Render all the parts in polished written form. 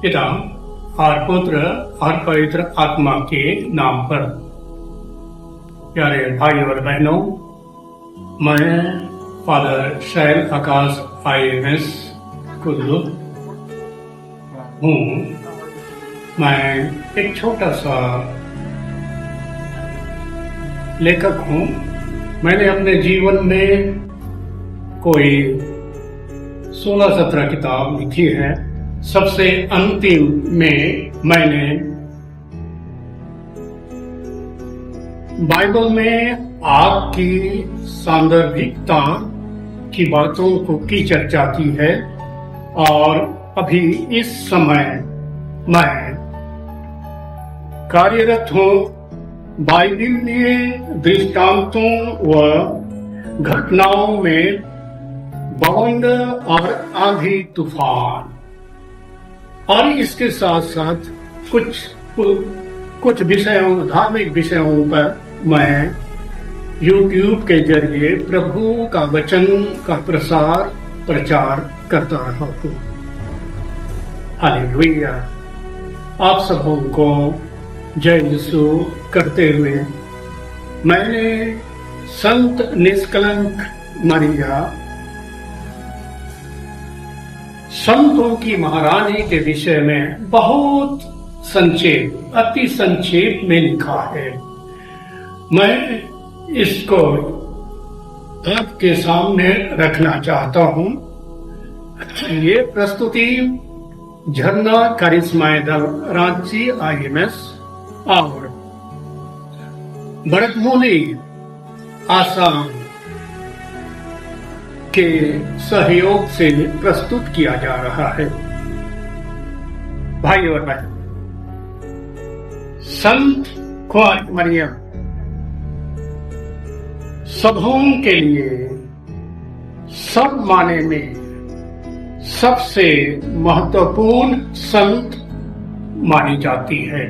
पिता और पुत्र और पवित्र आत्मा के नाम पर। प्यारे भाई और बहनों, मैं फादर शैल आकाश IMS कुल्लू हूँ। मैं एक छोटा सा लेखक हूँ। मैंने अपने जीवन में कोई 16-17 किताब लिखी है। सबसे अंतिम में मैंने बाइबल में आग की सांदर्भिकता की बातों की चर्चा की है, और अभी इस समय मैं कार्यरत हूँ बाइबलीय दृष्टांतों व घटनाओं में बाढ़ और आंधी तूफान, और इसके साथ साथ कुछ विषयों, धार्मिक विषयों पर मैं YouTube के जरिए प्रभु का वचन का प्रचार करता रहा हूँ। हालेलुया। आप सबों को जय यीशु करते हुए मैंने संत निष्कलंक मरिया, संतों की महारानी के विषय में बहुत संक्षेप, अति संक्षेप में लिखा है। मैं इसको आपके सामने रखना चाहता हूँ। ये प्रस्तुति झरना करिश्माई दल रांची IMS और बरकमूली आसाम के सहयोग से प्रस्तुत किया जा रहा है। भाई और बहन, संत कुंवारी मरियम सबों के लिए सब माने में सबसे महत्वपूर्ण संत मानी जाती है।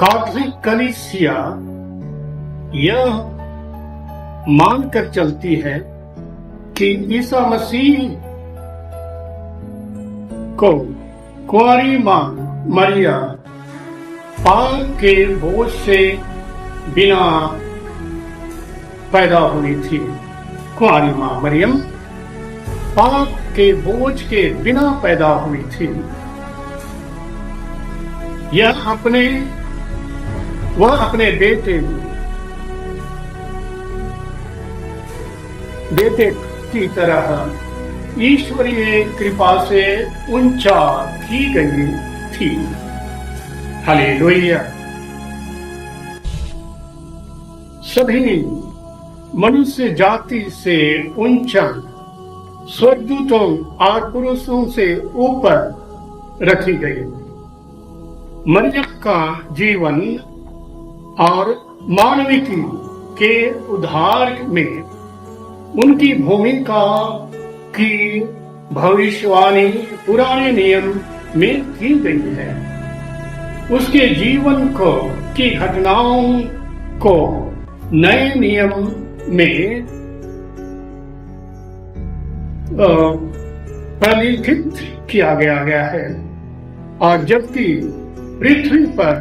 कैथोलिक कलीसिया यह मानकर चलती है कि ईसा मसीह को कुंवारी मां मरिया पाप के बोझ से बिना पैदा हुई थी। कुंवारी मां मरियम पाप के बोझ के बिना पैदा हुई थी। वह अपने बेटे की तरह ईश्वरीय कृपा से ऊंचा की गई थी। हालेलुया। सभी मनुष्य जाति से ऊंचा, स्वर्गदूतों और पुरुषों से ऊपर रखी गई। मरियम का जीवन और मानविकी के उद्धार में उनकी भूमिका की भविष्यवाणी पुराने नियम में की गई है। उसके जीवन की घटनाओं को नए नियम में प्रलेखित किया गया है, और जबकि पृथ्वी पर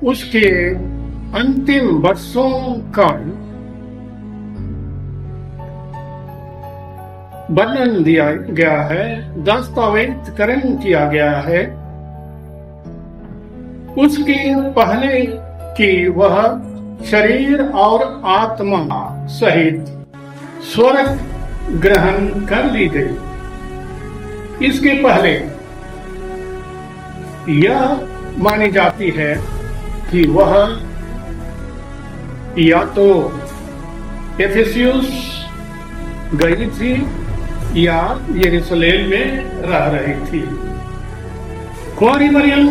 उसके अंतिम वर्षों का वर्णन दिया गया है, दस्तावेजीकरण किया गया है। उसके पहले कि वह शरीर और आत्मा सहित स्वर्ग ग्रहण कर ली गई। इसके पहले यह मानी जाती है कि वह या तो एफेसियस गई थी या यरूशलेम में रह रही थी। कुंवारी मरियम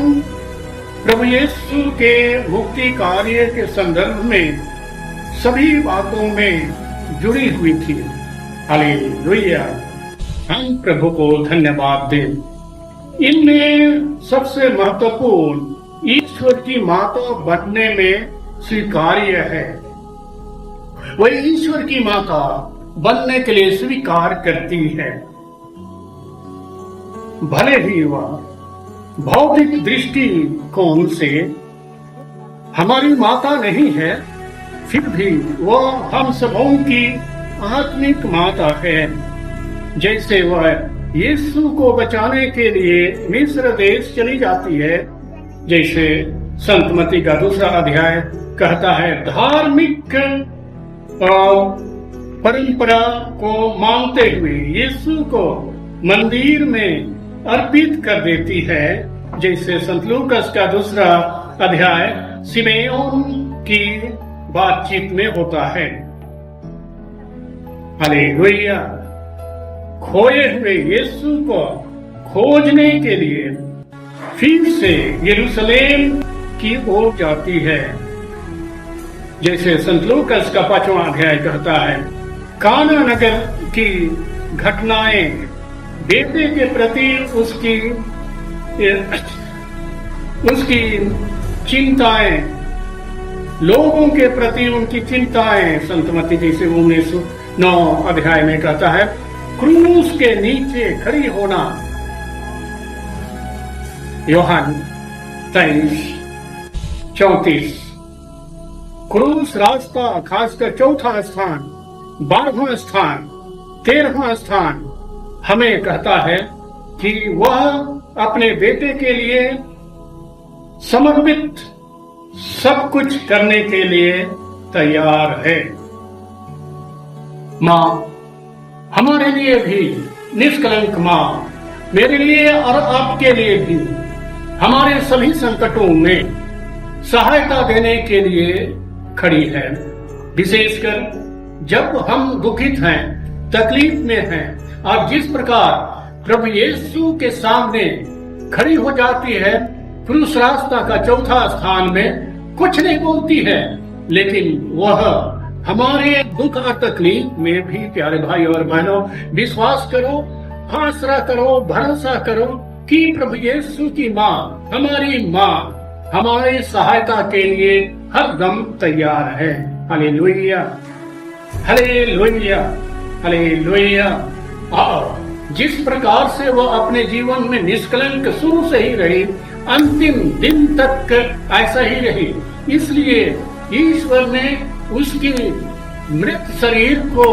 प्रभु यीशु के मुक्ति कार्य के संदर्भ में सभी बातों में जुड़ी हुई थी। हालेलुया। हम प्रभु को धन्यवाद दें। इनमें सबसे महत्वपूर्ण ईश्वर की माता बनने में स्वीकार्य है। वह ईश्वर की माता बनने के लिए स्वीकार करती है। भले ही वह भौतिक दृष्टिकोण से हमारी माता नहीं है, फिर भी वह हम सबों की आत्मिक माता है। जैसे वह यीशु को बचाने के लिए मिस्र देश चली जाती है, जैसे संत मत्ती का 2 अध्याय कहता है, धार्मिक परंपरा को मानते हुए यीशु को मंदिर में अर्पित कर देती है, जैसे संत लूकास का 2 अध्याय सिमेओन की बातचीत में होता है। हालेलुया। खोए हुए यीशु को खोजने के लिए फिर से यरूशलेम की ओर जाती है, जैसे संत लूकास का 5वां अध्याय कहता है, काना नगर की घटनाएं बेटे के प्रति उसकी चिंताएं, लोगों के प्रति उनकी चिंताएं, संत मत्ती जैसे 19 अध्याय में कहता है, क्रूस के नीचे खड़ी होना। यूहन्ना 23:34। क्रूस रास्ता, खासकर 4था स्थान, 12वां स्थान, 13वां स्थान हमें कहता है कि वह अपने बेटे के लिए समर्पित सब कुछ करने के लिए तैयार है। माँ हमारे लिए भी, निष्कलंक माँ मेरे लिए और आपके लिए भी हमारे सभी संकटों में सहायता देने के लिए खड़ी है। विशेषकर जब हम दुखित हैं, तकलीफ में हैं, और जिस प्रकार प्रभु यीशु के सामने खड़ी हो जाती है, क्रूस रास्ता का 4था स्थान में कुछ नहीं बोलती है, लेकिन वह हमारे दुख और तकलीफ में भी, प्यारे भाई और बहनों, विश्वास करो, आसरा करो, भरोसा करो कि प्रभु यीशु की माँ, हमारी माँ, हमारी सहायता के लिए हरदम तैयार है। Hallelujah, hallelujah, hallelujah. और जिस प्रकार से वह अपने जीवन में निष्कलंक शुरू से ही रही, अंतिम दिन तक ऐसा ही रही, इसलिए ईश्वर ने उसकी मृत शरीर को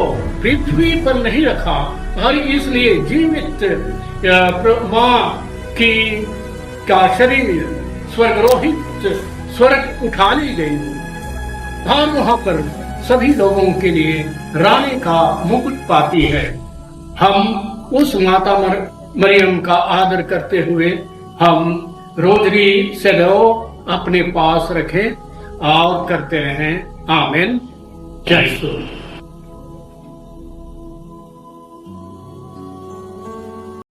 पृथ्वी पर नहीं रखा, और इसलिए जीवित माँ का शरीर स्वर्गरोहित स्वर्ग उठा ली गई, और वहां पर सभी लोगों के लिए रानी का मुकुट पाती है। हम उस माता मरियम का आदर करते हुए हम रोजरी सदैव अपने पास रखें और करते रहें। आमीन। जय श्री